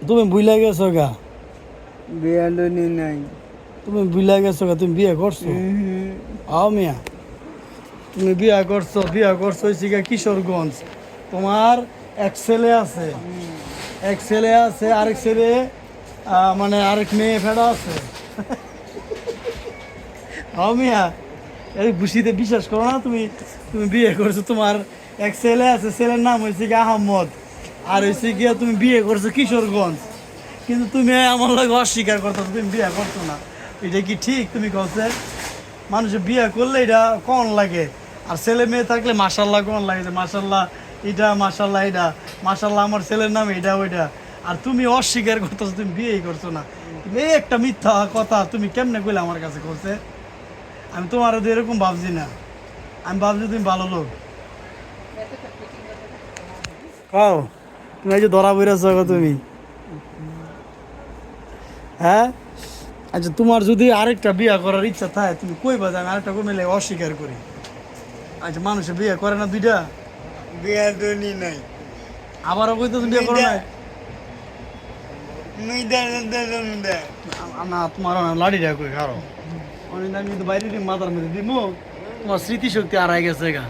তুমি ভুলে গেছো গা। বিয়া দনি নাই। তুমি ভুলে গেছো গা, তুমি বিয়ে করছো। আও মিয়া, তুমি বিয়া করছো হইছে গিয়া কিশোরগঞ্জ। তোমার এক ছেলে আছে, এক ছেলে আছে, আরেক ছেলে মানে আরেক মেয়ে ফেড়া আছে। আও মিয়া, এই খুশিতে বিশ্বাস করো না তুমি। তুমি বিয়ে করছো, তোমার এক ছেলে আছে, ছেলের নাম হয়েছে গিয়ে আহমদ, আর হয়েছে গিয়া তুমি বিয়ে করছো কিশোরগঞ্জ। কিন্তু তুমি আমার লাগে অস্বীকার করতো, তুমি বিয়ে করছো না। এটা কি ঠিক? তুমি কছে মানুষের বিয়ে করলে এটা কন লাগে, আর ছেলে মেয়ে থাকলে মাসাল্লাহ কন লাগে, যে মাসাল্লাহ এটা, মাসাল্লাহ এটা, মাসাল্লাহ আমার ছেলের নাম এটা ওইটা। আর তুমি অস্বীকার করতেছো, তুমি বিয়েই করছো না। তুমি এই একটা মিথ্যা কথা তুমি কেমনে কইলে আমার কাছে করছে? আমি তোমার এরকম ভাবছি না, আমি ভাবছি তুমি ভালো লোক। কও, তুমি এই যে ধরা পড়েছ তুমি, হ্যাঁ? আচ্ছা, তোমার যদি আরেকটা বিয়ে করার ইচ্ছা থাকে তুমি কইবা যে আমি আরেকটা কমিলে অস্বীকার করি। আচ্ছা, মানুষে বিয়ে করে না দুইটা? বিয়া দনি নাই। আবারও কইতো তুমি বিয়ে করো না? না, তোমার লাড়িটা কই খারো, অনেক আমি তো বাইরে মাথার মধ্যে দিমু, তোমার স্মৃতিশক্তি হারাই গেছে গা।